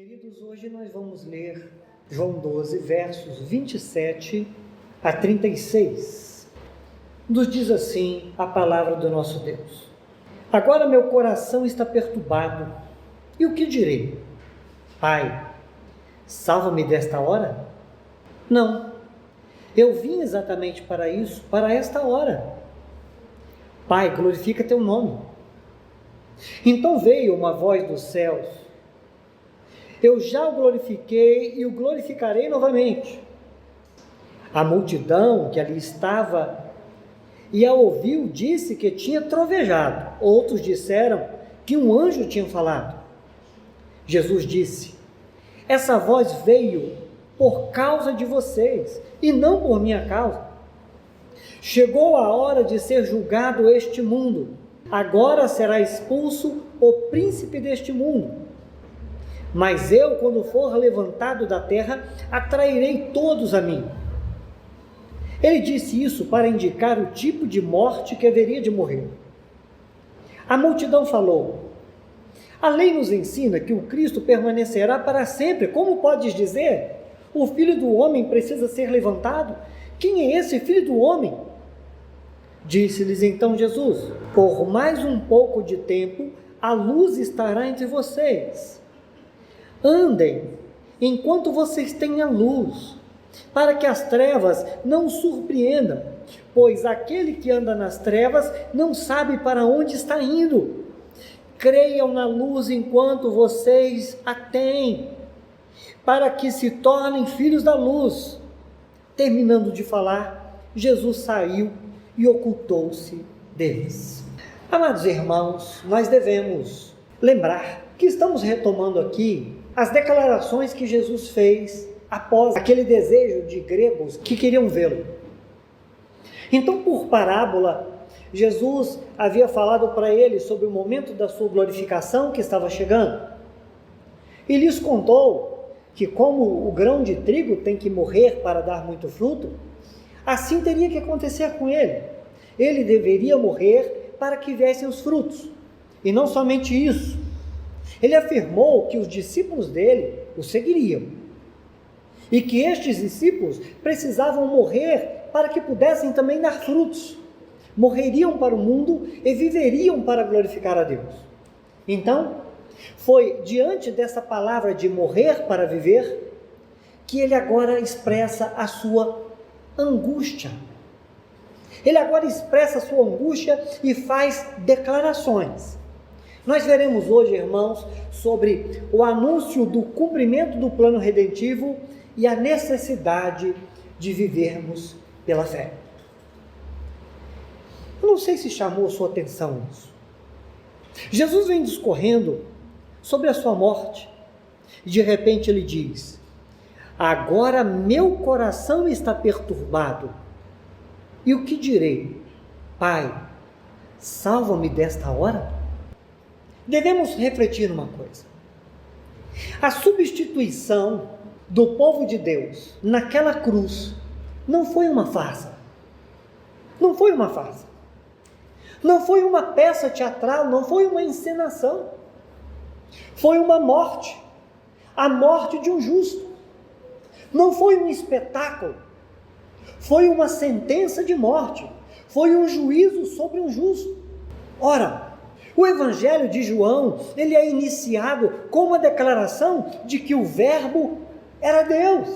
Queridos, hoje nós vamos ler João 12, versos 27 a 36. Nos diz assim a palavra do nosso Deus: Agora meu coração está perturbado, e o que direi? Pai, salva-me desta hora? Não, eu vim exatamente para isso, para esta hora. Pai, glorifica teu nome. Então veio uma voz dos céus: Eu já o glorifiquei e o glorificarei novamente. A multidão que ali estava e a ouviu disse que tinha trovejado. Outros disseram que um anjo tinha falado. Jesus disse: Essa voz veio por causa de vocês e não por minha causa. Chegou a hora de ser julgado este mundo. Agora será expulso o príncipe deste mundo. Mas eu, quando for levantado da terra, atrairei todos a mim. Ele disse isso para indicar o tipo de morte que haveria de morrer. A multidão falou: A lei nos ensina que o Cristo permanecerá para sempre. Como podes dizer? O Filho do Homem precisa ser levantado? Quem é esse Filho do Homem? Disse-lhes então Jesus: Por mais um pouco de tempo, a luz estará entre vocês. Andem enquanto vocês têm a luz, para que as trevas não os surpreendam, pois aquele que anda nas trevas não sabe para onde está indo. Creiam na luz enquanto vocês a têm, para que se tornem filhos da luz. Terminando de falar, Jesus saiu e ocultou-se deles. Amados irmãos, nós devemos lembrar que estamos retomando aqui as declarações que Jesus fez após aquele desejo de gregos que queriam vê-lo. Então, por parábola, Jesus havia falado para eles sobre o momento da sua glorificação que estava chegando. E lhes contou que, como o grão de trigo tem que morrer para dar muito fruto, assim teria que acontecer com ele. Ele deveria morrer para que viessem os frutos. E não somente isso. Ele afirmou que os discípulos dele o seguiriam e que estes discípulos precisavam morrer para que pudessem também dar frutos. Morreriam para o mundo e viveriam para glorificar a Deus. Então, foi diante dessa palavra de morrer para viver que ele agora expressa a sua angústia. Ele agora expressa a sua angústia e faz declarações. Nós veremos hoje, irmãos, sobre o anúncio do cumprimento do plano redentivo e a necessidade de vivermos pela fé. Eu não sei se chamou a sua atenção isso. Jesus vem discorrendo sobre a sua morte e de repente ele diz: Agora meu coração está perturbado. E o que direi? Pai, salva-me desta hora? Devemos refletir uma coisa. A substituição do povo de Deus naquela cruz não foi uma farsa. Não foi uma farsa. Não foi uma peça teatral, não foi uma encenação. Foi uma morte. A morte de um justo. Não foi um espetáculo. Foi uma sentença de morte. Foi um juízo sobre um justo. Ora, o Evangelho de João, ele é iniciado com uma declaração de que o Verbo era Deus.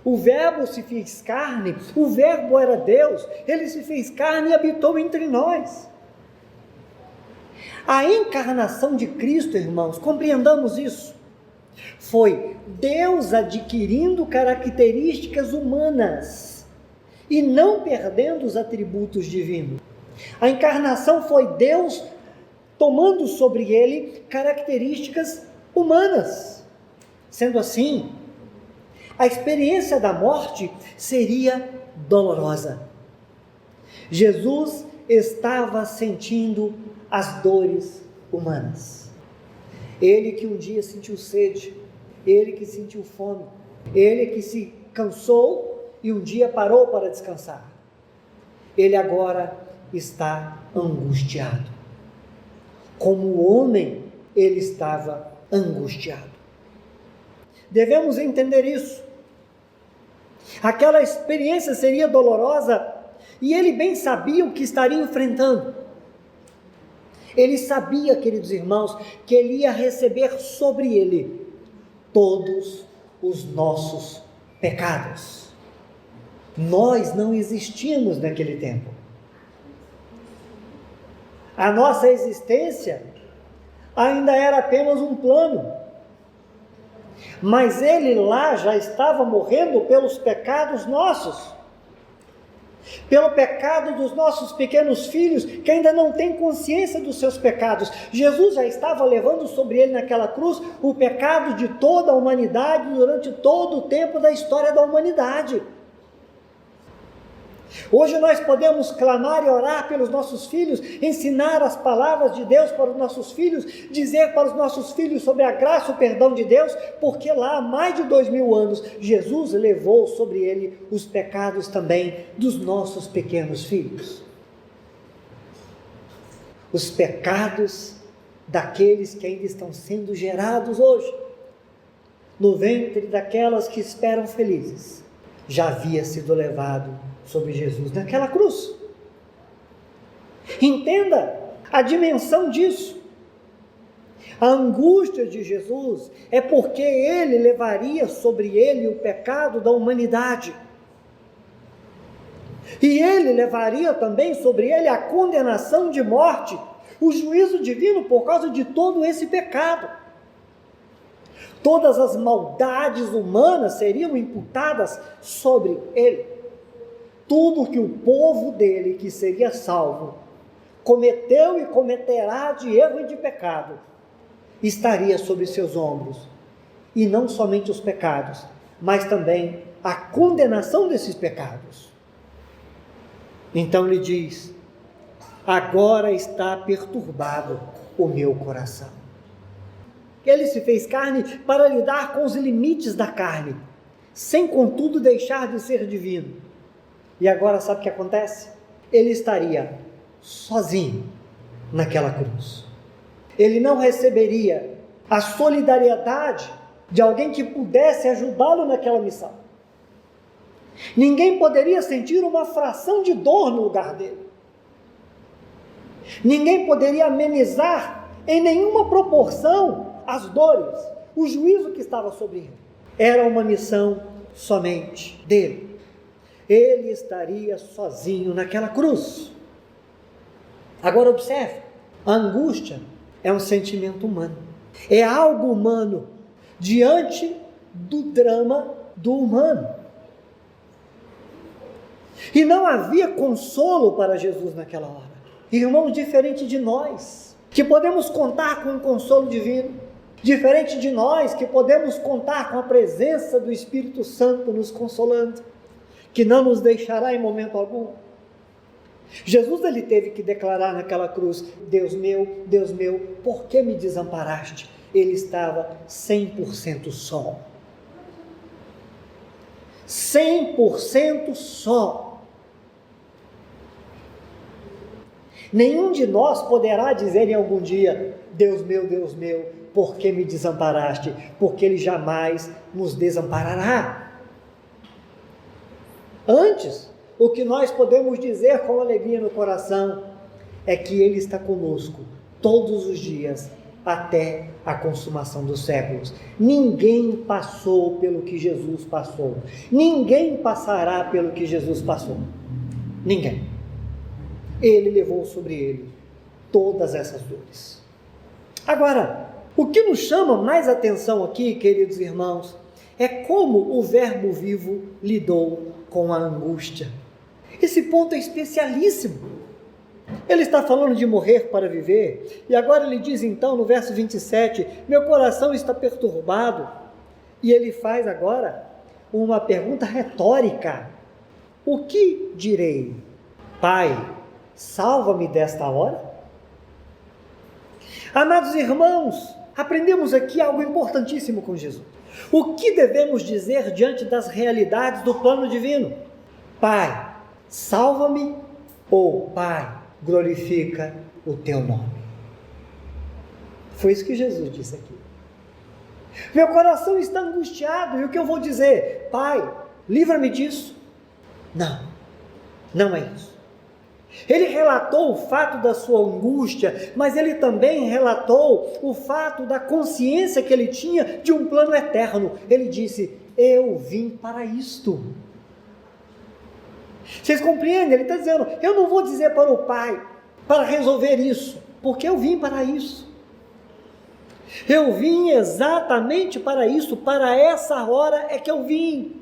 O Verbo se fez carne, o Verbo era Deus, ele se fez carne e habitou entre nós. A encarnação de Cristo, irmãos, compreendamos isso, foi Deus adquirindo características humanas e não perdendo os atributos divinos. A encarnação foi Deus tomando sobre ele características humanas. Sendo assim, a experiência da morte seria dolorosa. Jesus estava sentindo as dores humanas. Ele que um dia sentiu sede, ele que sentiu fome, ele que se cansou e um dia parou para descansar. Ele agora está angustiado. Como homem, ele estava angustiado. Devemos entender isso. Aquela experiência seria dolorosa e ele bem sabia o que estaria enfrentando. Ele sabia, queridos irmãos, que ele ia receber sobre ele todos os nossos pecados. Nós não existíamos naquele tempo. A nossa existência ainda era apenas um plano. Mas ele lá já estava morrendo pelos pecados nossos. Pelo pecado dos nossos pequenos filhos, que ainda não têm consciência dos seus pecados. Jesus já estava levando sobre ele naquela cruz o pecado de toda a humanidade durante todo o tempo da história da humanidade. Hoje nós podemos clamar e orar pelos nossos filhos, ensinar as palavras de Deus para os nossos filhos, dizer para os nossos filhos sobre a graça e o perdão de Deus, porque lá há mais de 2000 anos, Jesus levou sobre ele os pecados também dos nossos pequenos filhos. Os pecados daqueles que ainda estão sendo gerados hoje, no ventre daquelas que esperam felizes, já havia sido levado sobre Jesus naquela cruz. Entenda a dimensão disso. A angústia de Jesus é porque ele levaria sobre ele o pecado da humanidade. E ele levaria também sobre ele a condenação de morte, o juízo divino por causa de todo esse pecado. Todas as maldades humanas seriam imputadas sobre ele. Tudo que o povo dele, que seria salvo, cometeu e cometerá de erro e de pecado, estaria sobre seus ombros. E não somente os pecados, mas também a condenação desses pecados. Então ele diz: agora está perturbado o meu coração. Ele se fez carne para lidar com os limites da carne, sem contudo deixar de ser divino. E agora sabe o que acontece? Ele estaria sozinho naquela cruz. Ele não receberia a solidariedade de alguém que pudesse ajudá-lo naquela missão. Ninguém poderia sentir uma fração de dor no lugar dele. Ninguém poderia amenizar em nenhuma proporção as dores, o juízo que estava sobre ele. Era uma missão somente dele. Ele estaria sozinho naquela cruz. Agora observe, a angústia é um sentimento humano. É algo humano diante do drama do humano. E não havia consolo para Jesus naquela hora. Irmãos, diferente de nós, que podemos contar com um consolo divino, diferente de nós, que podemos contar com a presença do Espírito Santo nos consolando, que não nos deixará em momento algum. Jesus, ele teve que declarar naquela cruz: Deus meu, por que me desamparaste? Ele estava 100% só. 100% só. Nenhum de nós poderá dizer em algum dia: Deus meu, por que me desamparaste? Porque Ele jamais nos desamparará. Antes, o que nós podemos dizer com alegria no coração é que Ele está conosco todos os dias até a consumação dos séculos. Ninguém passou pelo que Jesus passou. Ninguém passará pelo que Jesus passou. Ninguém. Ele levou sobre ele todas essas dores. Agora, o que nos chama mais atenção aqui, queridos irmãos, é como o Verbo vivo lidou com a angústia. Esse ponto é especialíssimo. Ele está falando de morrer para viver, e agora ele diz então no verso 27, meu coração está perturbado, e ele faz agora uma pergunta retórica: o que direi? Pai, salva-me desta hora? Amados irmãos, aprendemos aqui algo importantíssimo com Jesus. O que devemos dizer diante das realidades do plano divino? Pai, salva-me, ou Pai, glorifica o teu nome. Foi isso que Jesus disse aqui. Meu coração está angustiado, e o que eu vou dizer? Pai, livra-me disso. Não, não é isso. Ele relatou o fato da sua angústia, mas ele também relatou o fato da consciência que ele tinha de um plano eterno. Ele disse: eu vim para isto. Vocês compreendem? Ele está dizendo: eu não vou dizer para o Pai para resolver isso, porque eu vim para isso. Eu vim exatamente para isso, para essa hora é que eu vim.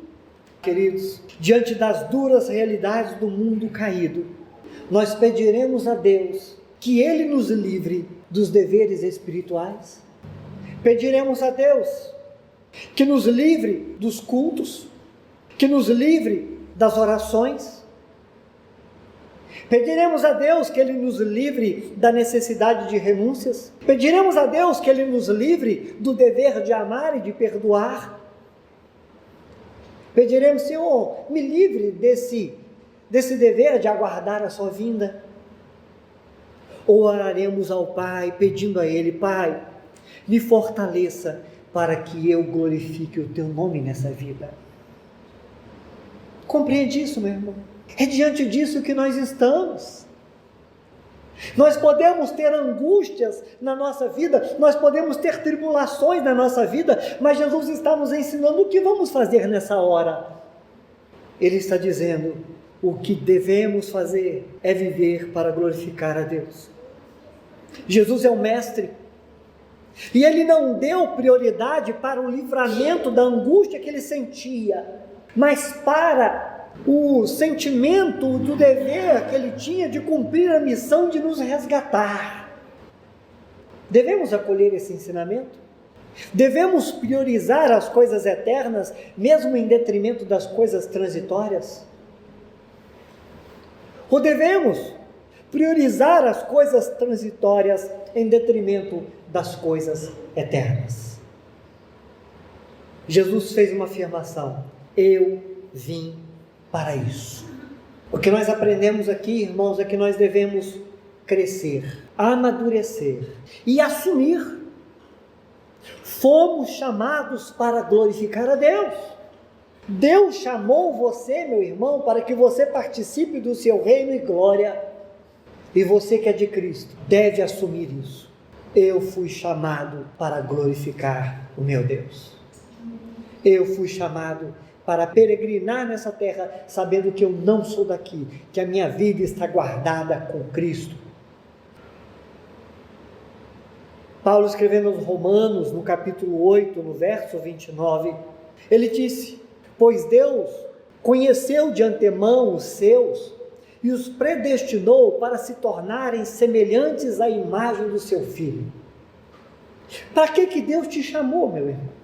Queridos, diante das duras realidades do mundo caído, nós pediremos a Deus que Ele nos livre dos deveres espirituais. Pediremos a Deus que nos livre dos cultos, que nos livre das orações. Pediremos a Deus que Ele nos livre da necessidade de renúncias. Pediremos a Deus que Ele nos livre do dever de amar e de perdoar. Pediremos: Senhor, me livre desse dever de aguardar a sua vinda. Ou oraremos ao Pai, pedindo a Ele: Pai, me fortaleça para que eu glorifique o Teu nome nessa vida. Compreende isso, meu irmão? É diante disso que nós estamos. Nós podemos ter angústias na nossa vida, nós podemos ter tribulações na nossa vida, mas Jesus está nos ensinando o que vamos fazer nessa hora. Ele está dizendo: o que devemos fazer é viver para glorificar a Deus. Jesus é o Mestre, e Ele não deu prioridade para o livramento da angústia que Ele sentia, mas para o sentimento do dever que Ele tinha de cumprir a missão de nos resgatar. Devemos acolher esse ensinamento? Devemos priorizar as coisas eternas, mesmo em detrimento das coisas transitórias? Ou devemos priorizar as coisas transitórias em detrimento das coisas eternas? Jesus fez uma afirmação: eu vim para isso. O que nós aprendemos aqui, irmãos, é que nós devemos crescer, amadurecer e assumir. Fomos chamados para glorificar a Deus. Deus chamou você, meu irmão, para que você participe do seu reino e glória. E você que é de Cristo deve assumir isso. Eu fui chamado para glorificar o meu Deus. Eu fui chamado para peregrinar nessa terra, sabendo que eu não sou daqui, que a minha vida está guardada com Cristo. Paulo, escrevendo aos Romanos, no capítulo 8, no verso 29, ele disse: pois Deus conheceu de antemão os seus e os predestinou para se tornarem semelhantes à imagem do seu Filho. Para que Deus te chamou, meu irmão?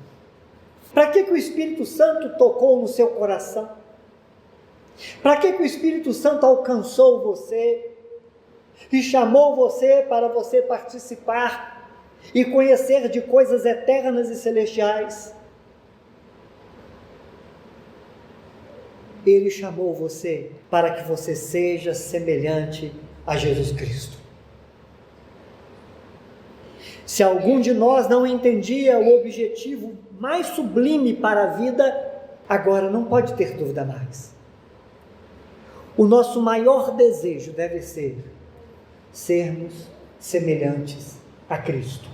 Para que o Espírito Santo tocou no seu coração? Para que o Espírito Santo alcançou você e chamou você para você participar e conhecer de coisas eternas e celestiais? Ele chamou você para que você seja semelhante a Jesus Cristo. Se algum de nós não entendia o objetivo mais sublime para a vida, agora não pode ter dúvida mais. O nosso maior desejo deve ser sermos semelhantes a Cristo.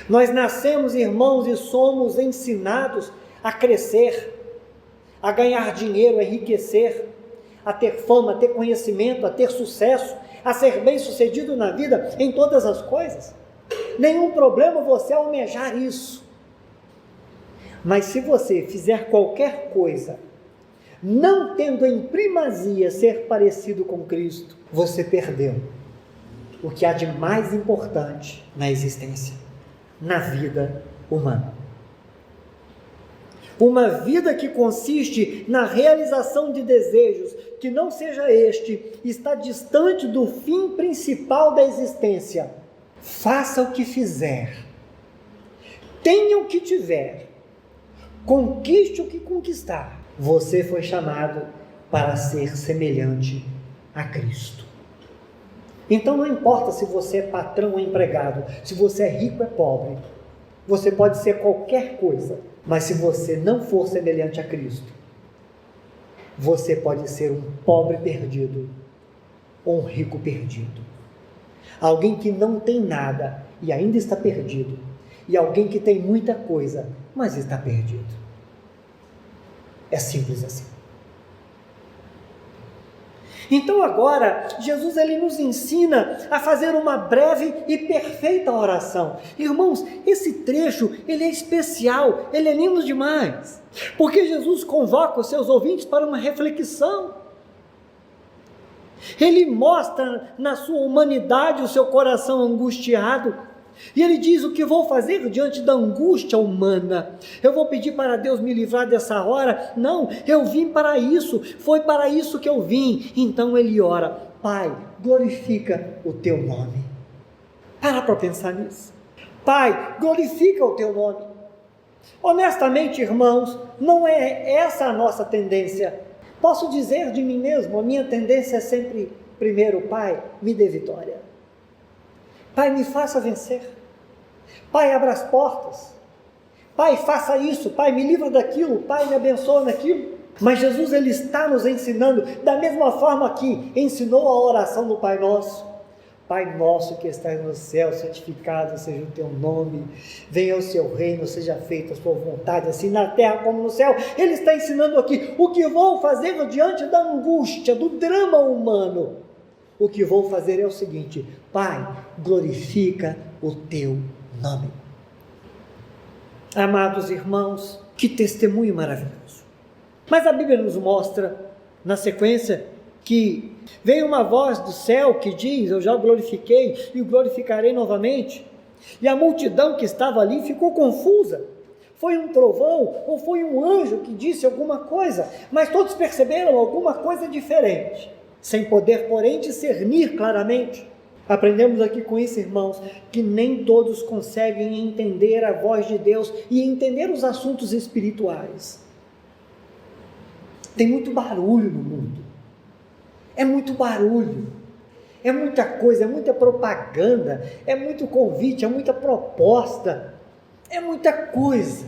Nós nascemos, irmãos, e somos ensinados a crescer, a ganhar dinheiro, a enriquecer, a ter fama, a ter conhecimento, a ter sucesso, a ser bem-sucedido na vida, em todas as coisas. Nenhum problema você almejar isso. Mas se você fizer qualquer coisa, não tendo em primazia ser parecido com Cristo, você perdeu o que há de mais importante na existência, na vida humana. Uma vida que consiste na realização de desejos que não seja este, está distante do fim principal da existência. Faça o que fizer, tenha o que tiver, conquiste o que conquistar. Você foi chamado para ser semelhante a Cristo. Então não importa se você é patrão ou empregado, se você é rico ou é pobre, Você pode ser qualquer coisa, mas se você não for semelhante a Cristo, você pode ser um pobre perdido ou um rico perdido. Alguém que não tem nada e ainda está perdido, e alguém que tem muita coisa, mas está perdido. É simples assim. Então agora, Jesus ele nos ensina a fazer uma breve e perfeita oração. Irmãos, esse trecho, ele é especial, ele é lindo demais, porque Jesus convoca os seus ouvintes para uma reflexão. Ele mostra na sua humanidade o seu coração angustiado, e ele diz: o que vou fazer diante da angústia humana? Eu vou pedir para Deus me livrar dessa hora? Não, eu vim para isso, foi para isso que eu vim. Então ele ora: Pai, glorifica o teu nome. Para pensar nisso. Pai, glorifica o teu nome. Honestamente, irmãos, não é essa a nossa tendência. Posso dizer de mim mesmo, a minha tendência é sempre: primeiro, Pai, me dê vitória. Pai, me faça vencer. Pai, abra as portas. Pai, faça isso. Pai, me livra daquilo. Pai, me abençoa naquilo. Mas Jesus, ele está nos ensinando, da mesma forma que ensinou a oração do Pai Nosso. Pai nosso que estás no céu, santificado seja o teu nome. Venha o seu reino, seja feita a sua vontade, assim na terra como no céu. Ele está ensinando aqui: o que vou fazer diante da angústia, do drama humano? O que vou fazer é o seguinte: Pai, glorifica o teu nome. Amados irmãos, que testemunho maravilhoso. Mas a Bíblia nos mostra, na sequência, que veio uma voz do céu que diz: eu já o glorifiquei e o glorificarei novamente. E a multidão que estava ali ficou confusa. Foi um trovão ou foi um anjo que disse alguma coisa? Mas todos perceberam alguma coisa diferente, sem poder, porém, discernir claramente. Aprendemos aqui com isso, irmãos, que nem todos conseguem entender a voz de Deus e entender os assuntos espirituais. Tem muito barulho no mundo, é muito barulho, é muita coisa, é muita propaganda, é muito convite, é muita proposta, é muita coisa.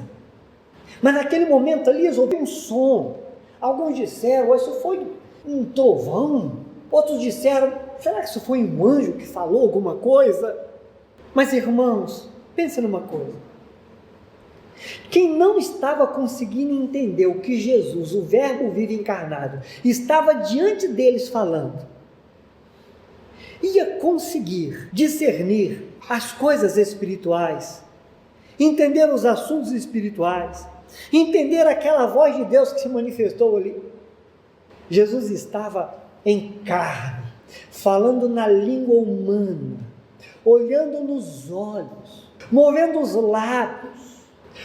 Mas naquele momento ali eles ouviram um som. Alguns disseram: isso foi um trovão. Outros disseram: será que isso foi um anjo que falou alguma coisa? Mas irmãos, pense numa coisa: quem não estava conseguindo entender o que Jesus, o Verbo vivo encarnado, estava diante deles falando, ia conseguir discernir as coisas espirituais, entender os assuntos espirituais, entender aquela voz de Deus que se manifestou ali. Jesus estava em carne, falando na língua humana, olhando nos olhos, movendo os lábios,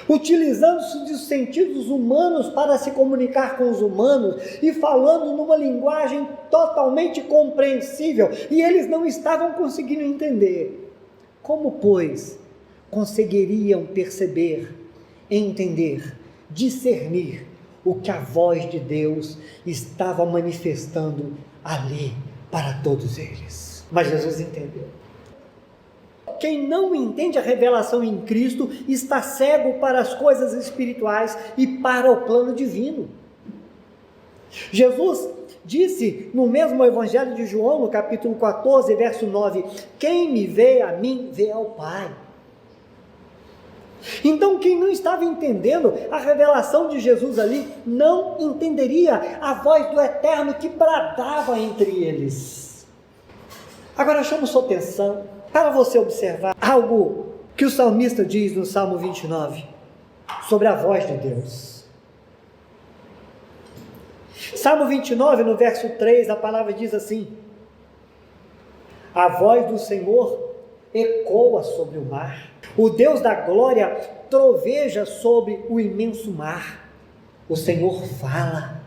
utilizando-se dos sentidos humanos para se comunicar com os humanos e falando numa linguagem totalmente compreensível, e eles não estavam conseguindo entender. Como, pois, conseguiriam perceber, entender, discernir o que a voz de Deus estava manifestando ali para todos eles? Mas Jesus entendeu. Quem não entende a revelação em Cristo está cego para as coisas espirituais e para o plano divino. Jesus disse no mesmo Evangelho de João, no capítulo 14, verso 9: quem me vê a mim, vê ao Pai. Então quem não estava entendendo a revelação de Jesus ali, não entenderia a voz do Eterno que bradava entre eles. Agora chamo sua atenção para você observar algo que o salmista diz no Salmo 29, sobre a voz de Deus. Salmo 29, no verso 3, a palavra diz assim: a voz do Senhor ecoa sobre o mar, o Deus da glória troveja sobre o imenso mar, o Senhor fala.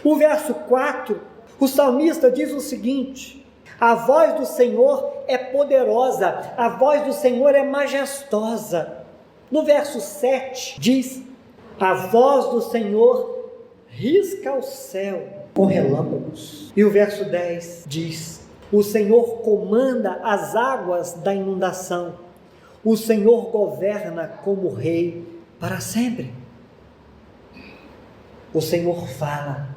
O verso 4, o salmista diz o seguinte: a voz do Senhor é poderosa, a voz do Senhor é majestosa. No verso 7 diz: a voz do Senhor risca o céu com relâmpagos. E o verso 10 diz: o Senhor comanda as águas da inundação, O Senhor governa como rei para sempre. O Senhor fala.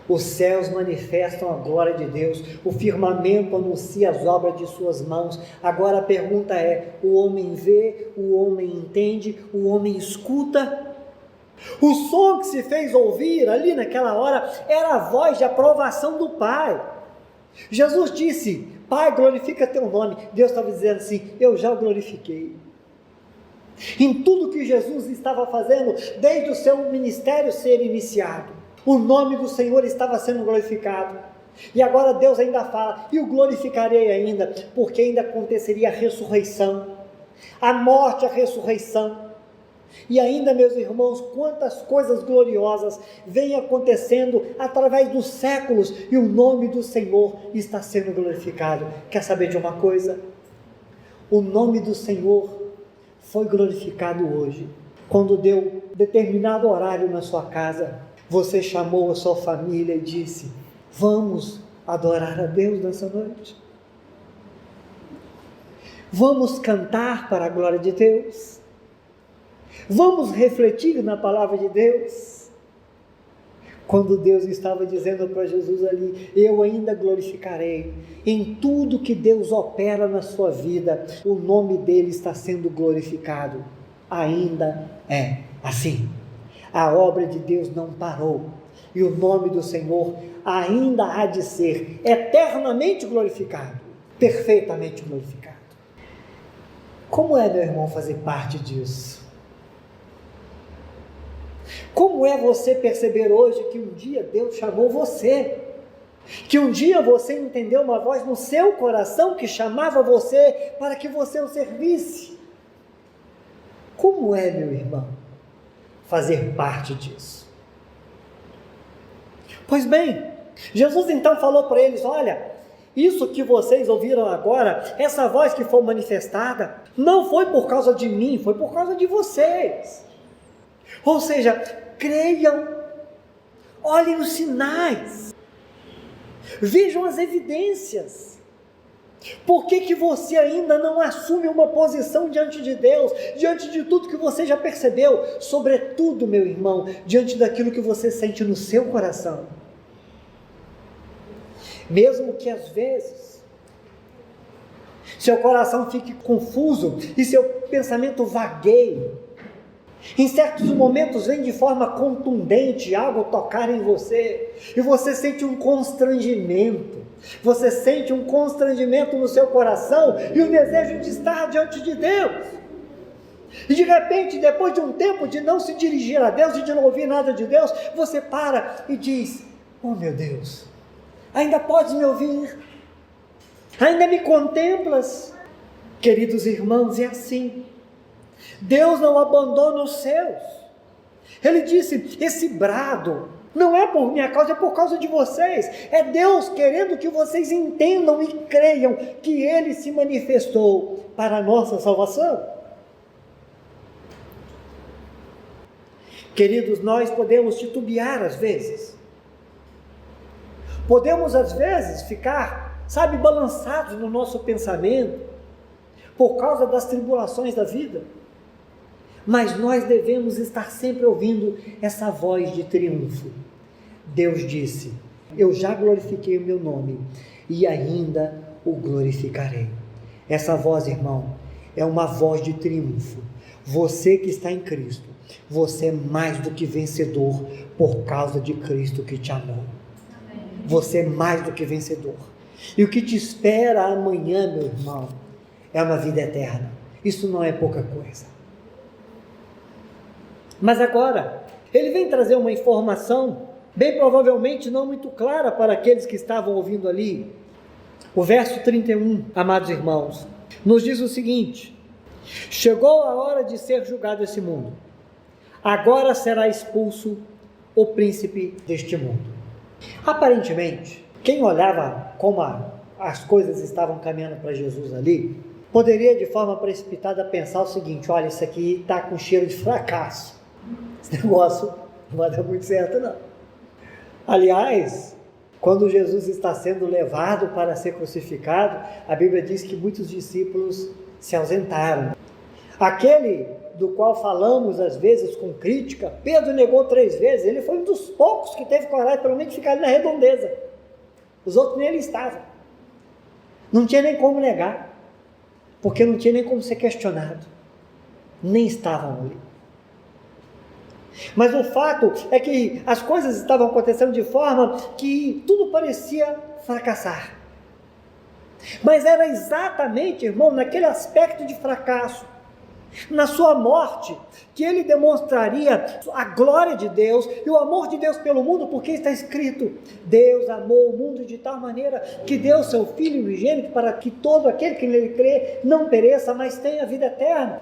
Os céus manifestam a glória de Deus, o firmamento anuncia as obras de suas mãos. Agora a pergunta é: o homem vê, o homem entende, o homem escuta? O som que se fez ouvir ali naquela hora era a voz de aprovação do Pai. Jesus disse: Pai, glorifica teu nome. Deus estava dizendo assim: eu já o glorifiquei. Em tudo que Jesus estava fazendo, desde o seu ministério ser iniciado, o nome do Senhor estava sendo glorificado. E agora Deus ainda fala: e o glorificarei ainda, porque ainda aconteceria a ressurreição, a morte, a ressurreição. E ainda, meus irmãos, quantas coisas gloriosas vêm acontecendo através dos séculos, e o nome do Senhor está sendo glorificado. Quer saber de uma coisa? O nome do Senhor foi glorificado hoje. Quando deu determinado horário na sua casa, você chamou a sua família e disse: vamos adorar a Deus nessa noite. Vamos cantar para a glória de Deus. Vamos refletir na palavra de Deus. Quando Deus estava dizendo para Jesus ali: eu ainda glorificarei. Em tudo que Deus opera na sua vida, o nome dele está sendo glorificado. Ainda é assim. A obra de Deus não parou, e o nome do Senhor ainda há de ser eternamente glorificado, perfeitamente glorificado. Como é, meu irmão, fazer parte disso? Como é você perceber hoje que um dia Deus chamou você, que um dia você entendeu uma voz no seu coração que chamava você para que você o servisse? Como é, meu irmão, fazer parte disso? Pois bem, Jesus então falou para eles: olha, isso que vocês ouviram agora, essa voz que foi manifestada, não foi por causa de mim, foi por causa de vocês. Ou seja, creiam, olhem os sinais, vejam as evidências. Por que você ainda não assume uma posição diante de Deus, diante de tudo que você já percebeu, sobretudo, meu irmão, diante daquilo que você sente no seu coração? Mesmo que às vezes seu coração fique confuso e seu pensamento vagueie, em certos momentos vem de forma contundente algo tocar em você, e você sente um constrangimento, no seu coração, e o desejo de estar diante de Deus, e de repente, depois de um tempo de não se dirigir a Deus, e de não ouvir nada de Deus, você para e diz: oh meu Deus, ainda podes me ouvir? Ainda me contemplas? Queridos irmãos, é assim. Deus não abandona os seus. Ele disse: esse brado não é por minha causa, é por causa de vocês. É Deus querendo que vocês entendam e creiam que Ele se manifestou para a nossa salvação. Queridos, nós podemos titubear às vezes. Podemos às vezes ficar, balançados no nosso pensamento, por causa das tribulações da vida. Mas nós devemos estar sempre ouvindo essa voz de triunfo. Deus disse: eu já glorifiquei o meu nome e ainda o glorificarei. Essa voz, irmão, é uma voz de triunfo. Você que está em Cristo, você é mais do que vencedor por causa de Cristo que te amou. Você é mais do que vencedor. E o que te espera amanhã, meu irmão, é uma vida eterna. Isso não é pouca coisa. Mas agora, ele vem trazer uma informação, bem provavelmente não muito clara para aqueles que estavam ouvindo ali. O verso 31, amados irmãos, nos diz o seguinte: chegou a hora de ser julgado esse mundo. Agora será expulso o príncipe deste mundo. Aparentemente, quem olhava como as coisas estavam caminhando para Jesus ali, poderia de forma precipitada pensar o seguinte: olha, isso aqui está com cheiro de fracasso. Esse negócio não vai dar muito certo, não. Aliás, quando Jesus está sendo levado para ser crucificado, a Bíblia diz que muitos discípulos se ausentaram. Aquele do qual falamos às vezes com crítica, Pedro negou 3 vezes, ele foi um dos poucos que teve coragem pelo menos de ficar ali na redondeza. Os outros nem ali estavam. Não tinha nem como negar, porque não tinha nem como ser questionado. Nem estavam ali. Mas o fato é que as coisas estavam acontecendo de forma que tudo parecia fracassar. Mas era exatamente, irmão, naquele aspecto de fracasso, na sua morte, que ele demonstraria a glória de Deus e o amor de Deus pelo mundo, porque está escrito: Deus amou o mundo de tal maneira que deu seu Filho unigênito para que todo aquele que nele crê não pereça, mas tenha vida eterna.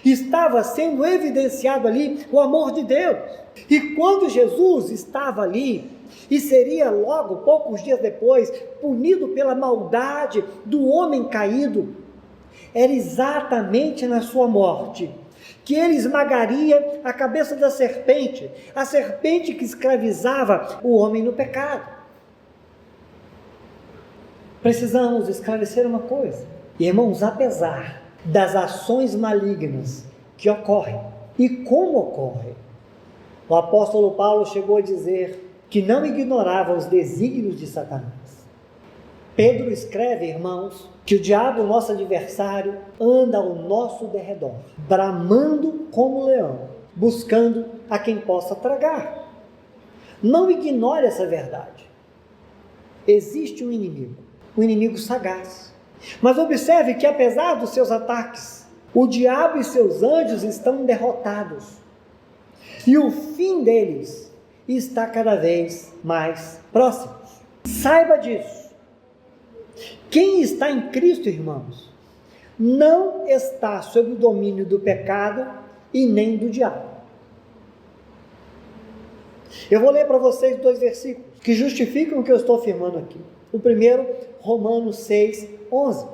Estava sendo evidenciado ali o amor de Deus. E quando Jesus estava ali, e seria logo, poucos dias depois, punido pela maldade do homem caído, era exatamente na sua morte que ele esmagaria a cabeça da serpente, a serpente que escravizava o homem no pecado. Precisamos esclarecer uma coisa, irmãos, apesar das ações malignas que ocorrem, e como ocorrem, o apóstolo Paulo chegou a dizer que não ignorava os desígnios de Satanás. Pedro escreve, irmãos, que o diabo, nosso adversário, anda ao nosso derredor, bramando como leão, buscando a quem possa tragar. Não ignore essa verdade. Existe um inimigo sagaz. Mas observe que apesar dos seus ataques, o diabo e seus anjos estão derrotados. E o fim deles está cada vez mais próximo. Saiba disso. Quem está em Cristo, irmãos, não está sob o domínio do pecado e nem do diabo. Eu vou ler para vocês 2 versículos que justificam o que eu estou afirmando aqui. O primeiro, Romanos 6, 11.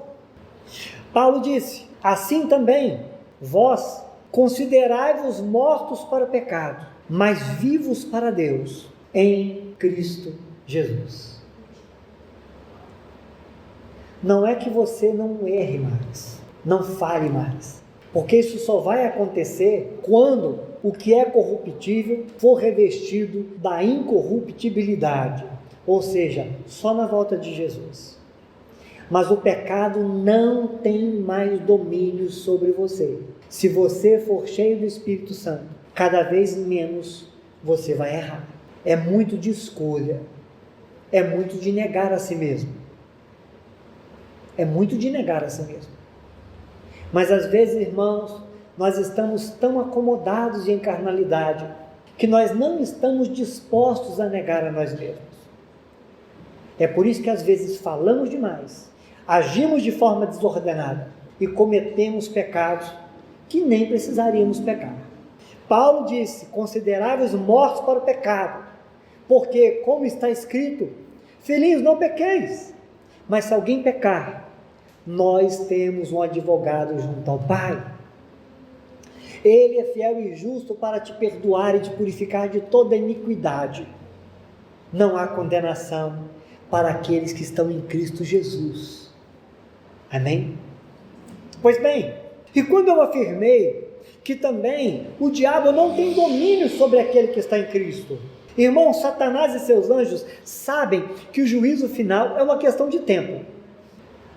Paulo disse: assim também, vós considerai-vos mortos para o pecado, mas vivos para Deus, em Cristo Jesus. Não é que você não erre mais, não fale mais, porque isso só vai acontecer quando o que é corruptível for revestido da incorruptibilidade, ou seja, só na volta de Jesus. Mas o pecado não tem mais domínio sobre você. Se você for cheio do Espírito Santo, cada vez menos você vai errar. É muito de escolha, é muito de negar a si mesmo. É muito de negar a si mesmo. Mas às vezes, irmãos, nós estamos tão acomodados em carnalidade que nós não estamos dispostos a negar a nós mesmos. É por isso que às vezes falamos demais, agimos de forma desordenada e cometemos pecados que nem precisaríamos pecar. Paulo disse: considerai-vos mortos para o pecado, porque, como está escrito, filhinhos, não pequeis. Mas se alguém pecar, nós temos um advogado junto ao Pai. Ele é fiel e justo para te perdoar e te purificar de toda iniquidade. Não há condenação para aqueles que estão em Cristo Jesus. Amém? Pois bem, e quando eu afirmei que também o diabo não tem domínio sobre aquele que está em Cristo, irmão, Satanás e seus anjos sabem que o juízo final é uma questão de tempo.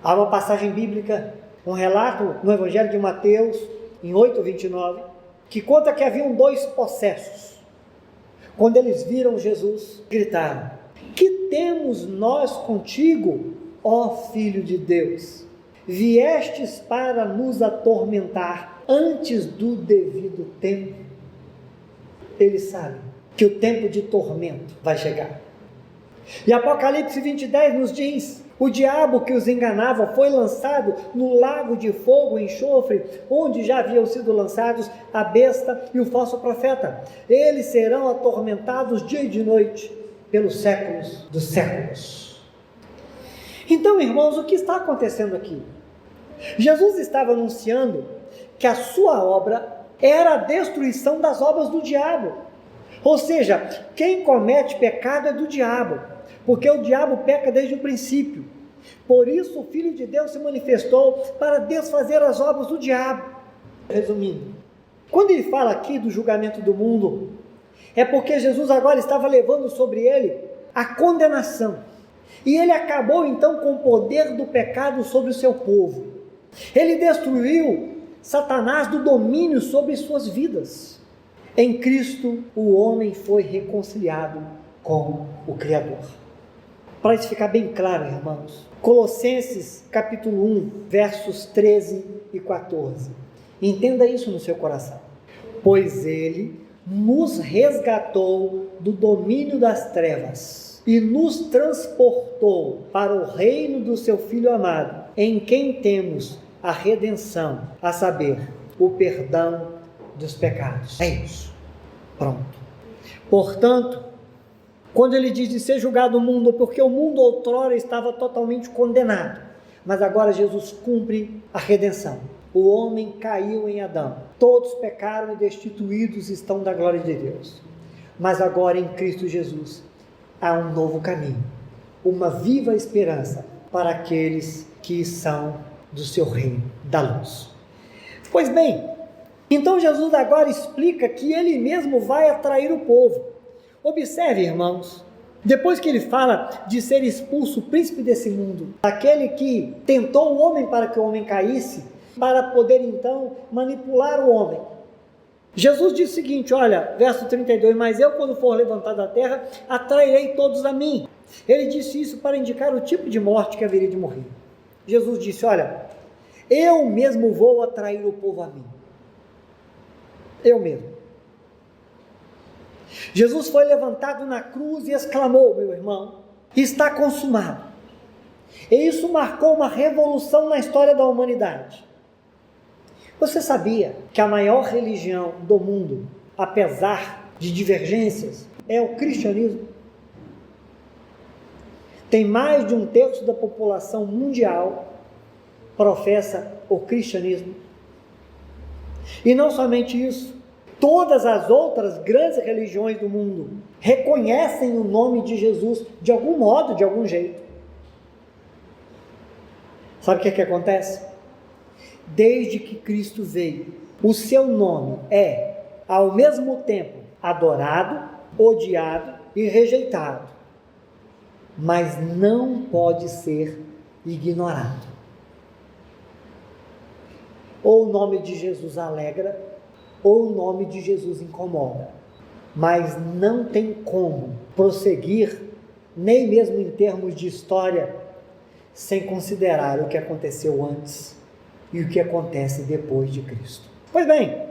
Há uma passagem bíblica, um relato no Evangelho de Mateus, em 8:29, que conta que haviam 2 possessos. Quando eles viram Jesus, gritaram: que temos nós contigo, ó Filho de Deus? Viestes para nos atormentar antes do devido tempo? Eles sabem que o tempo de tormento vai chegar. E Apocalipse 20:10 nos diz: o diabo que os enganava foi lançado no lago de fogo e enxofre, onde já haviam sido lançados a besta e o falso profeta. Eles serão atormentados dia e de noite, pelos séculos dos séculos. Então, irmãos, o que está acontecendo aqui? Jesus estava anunciando que a sua obra era a destruição das obras do diabo. Ou seja, quem comete pecado é do diabo, porque o diabo peca desde o princípio. Por isso o Filho de Deus se manifestou para desfazer as obras do diabo. Resumindo, quando ele fala aqui do julgamento do mundo, é porque Jesus agora estava levando sobre ele a condenação. E ele acabou então com o poder do pecado sobre o seu povo. Ele destruiu Satanás do domínio sobre suas vidas. Em Cristo, o homem foi reconciliado com o Criador. Para isso ficar bem claro, irmãos, Colossenses capítulo 1, versos 13 e 14. Entenda isso no seu coração. Pois ele nos resgatou do domínio das trevas e nos transportou para o reino do seu Filho amado, em quem temos a redenção, a saber, o perdão dos pecados. É isso. Pronto. Portanto, quando ele diz de ser julgado o mundo, porque o mundo outrora estava totalmente condenado, mas agora Jesus cumpre a redenção. O homem caiu em Adão, todos pecaram e destituídos estão da glória de Deus. Mas agora em Cristo Jesus há um novo caminho, uma viva esperança para aqueles que são do seu reino da luz. Pois bem, então Jesus agora explica que ele mesmo vai atrair o povo. Observe, irmãos, depois que ele fala de ser expulso o príncipe desse mundo, aquele que tentou o homem para que o homem caísse, para poder então manipular o homem. Jesus diz o seguinte, olha, verso 32, mas eu quando for levantado da terra, atrairei todos a mim. Ele disse isso para indicar o tipo de morte que haveria de morrer. Jesus disse, olha, eu mesmo vou atrair o povo a mim. Eu mesmo. Jesus foi levantado na cruz e exclamou, meu irmão, está consumado. E isso marcou uma revolução na história da humanidade. Você sabia que a maior religião do mundo, apesar de divergências, é o cristianismo? Tem mais de 1/3 da população mundial professa o cristianismo. E não somente isso, todas as outras grandes religiões do mundo reconhecem o nome de Jesus de algum modo, de algum jeito. Sabe o que acontece? Desde que Cristo veio, o seu nome é, ao mesmo tempo, adorado, odiado e rejeitado, mas não pode ser ignorado. Ou o nome de Jesus alegra, ou o nome de Jesus incomoda, mas não tem como prosseguir, nem mesmo em termos de história, sem considerar o que aconteceu antes e o que acontece depois de Cristo. Pois bem,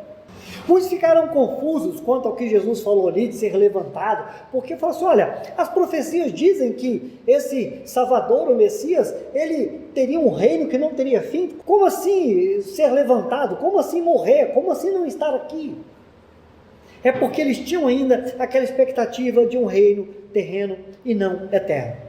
muitos ficaram confusos quanto ao que Jesus falou ali de ser levantado, porque falaram assim, olha, as profecias dizem que esse Salvador, o Messias, ele teria um reino que não teria fim. Como assim ser levantado? Como assim morrer? Como assim não estar aqui? É porque eles tinham ainda aquela expectativa de um reino terreno e não eterno.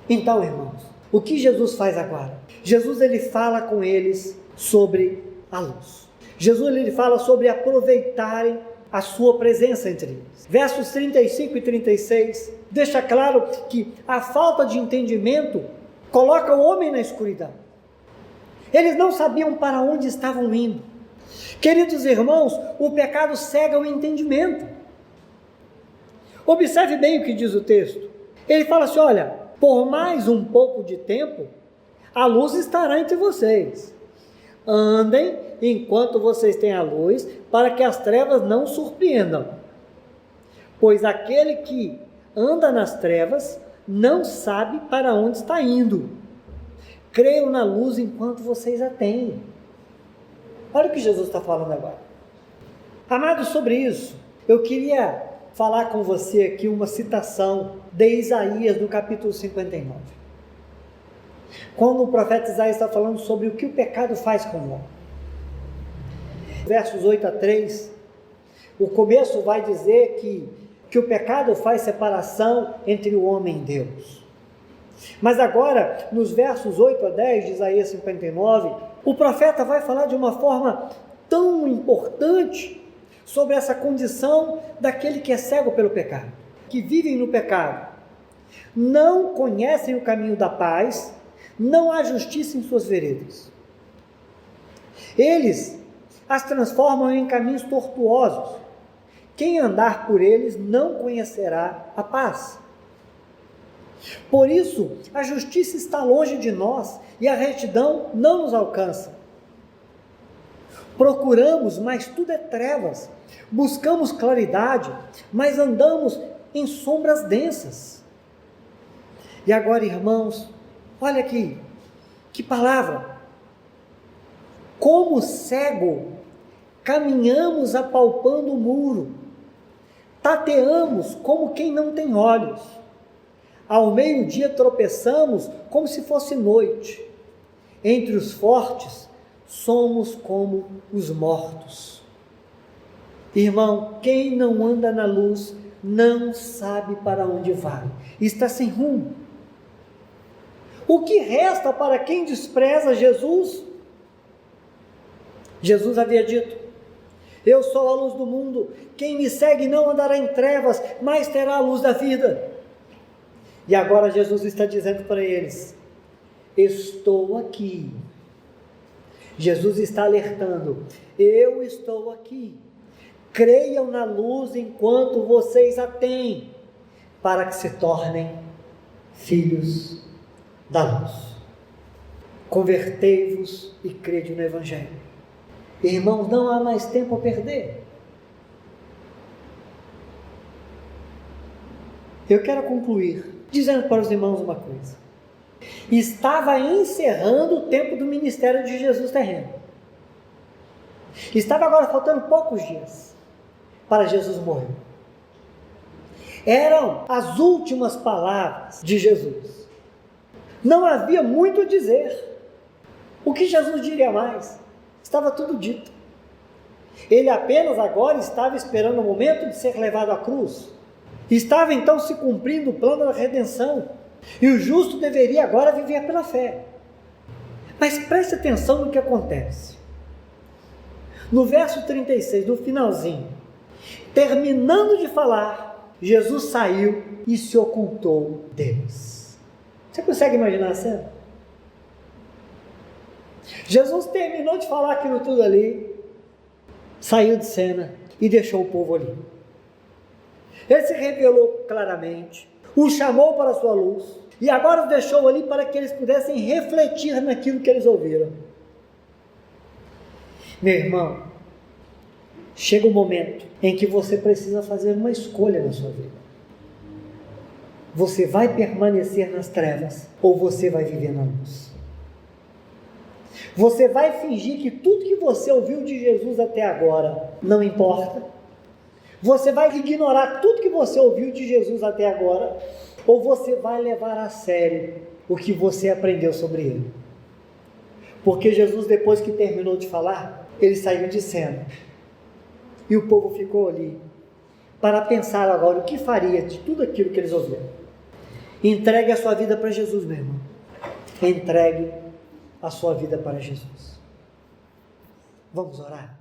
Então, irmãos, o que Jesus faz agora? Jesus ele fala com eles sobre a luz. Jesus ele fala sobre aproveitarem a sua presença entre eles. Versos 35 e 36 deixa claro que a falta de entendimento coloca o homem na escuridão. Eles não sabiam para onde estavam indo. Queridos irmãos, o pecado cega o entendimento. Observe bem o que diz o texto. Ele fala assim, olha, por mais um pouco de tempo, a luz estará entre vocês. Andem enquanto vocês têm a luz, para que as trevas não surpreendam. Pois aquele que anda nas trevas não sabe para onde está indo. Creiam na luz enquanto vocês a têm. Olha o que Jesus está falando agora. Amados, sobre isso, eu queria falar com você aqui uma citação de Isaías, do capítulo 59. Quando o profeta Isaías está falando sobre o que o pecado faz com o homem. Versos 8 a 3, o começo vai dizer que o pecado faz separação entre o homem e Deus. Mas agora, nos versos 8 a 10 de Isaías 59, o profeta vai falar de uma forma tão importante sobre essa condição daquele que é cego pelo pecado, que vivem no pecado. Não conhecem o caminho da paz, não há justiça em suas veredas. Eles as transformam em caminhos tortuosos. Quem andar por eles não conhecerá a paz. Por isso, a justiça está longe de nós e a retidão não nos alcança. Procuramos, mas tudo é trevas. Buscamos claridade, mas andamos em sombras densas. E agora, irmãos, olha aqui, que palavra. Como cego, caminhamos apalpando o muro, tateamos como quem não tem olhos. Ao meio-dia tropeçamos como se fosse noite. Entre os fortes, somos como os mortos. Irmão, quem não anda na luz não sabe para onde vai, está sem rumo. O que resta para quem despreza Jesus? Jesus havia dito: eu sou a luz do mundo, quem me segue não andará em trevas, mas terá a luz da vida. E agora Jesus está dizendo para eles: estou aqui. Jesus está alertando: eu estou aqui. Creiam na luz enquanto vocês a têm, para que se tornem filhos da luz. Convertei-vos e crede no Evangelho. Irmãos, não há mais tempo a perder. Eu quero concluir dizendo para os irmãos uma coisa. Estava encerrando o tempo do ministério de Jesus terreno. Estava agora faltando poucos dias para Jesus morrer. Eram as últimas palavras de Jesus. Não havia muito a dizer. O que Jesus diria mais? Estava tudo dito. Ele apenas agora estava esperando o momento de ser levado à cruz. Estava então se cumprindo o plano da redenção. E o justo deveria agora viver pela fé. Mas preste atenção no que acontece. No verso 36, no finalzinho, terminando de falar, Jesus saiu e se ocultou deles. Você consegue imaginar a cena? Jesus terminou de falar aquilo tudo ali, saiu de cena e deixou o povo ali. Ele se revelou claramente, os chamou para a sua luz e agora os deixou ali para que eles pudessem refletir naquilo que eles ouviram. Meu irmão, chega um momento em que você precisa fazer uma escolha na sua vida. Você vai permanecer nas trevas ou você vai viver na luz? Você vai fingir que tudo que você ouviu de Jesus até agora não importa? Você vai ignorar tudo que você ouviu de Jesus até agora? Ou você vai levar a sério o que você aprendeu sobre ele? Porque Jesus, depois que terminou de falar, ele saiu de cena. E o povo ficou ali para pensar agora o que faria de tudo aquilo que eles ouviram. Entregue a sua vida para Jesus, meu irmão. Entregue a sua vida para Jesus. Vamos orar?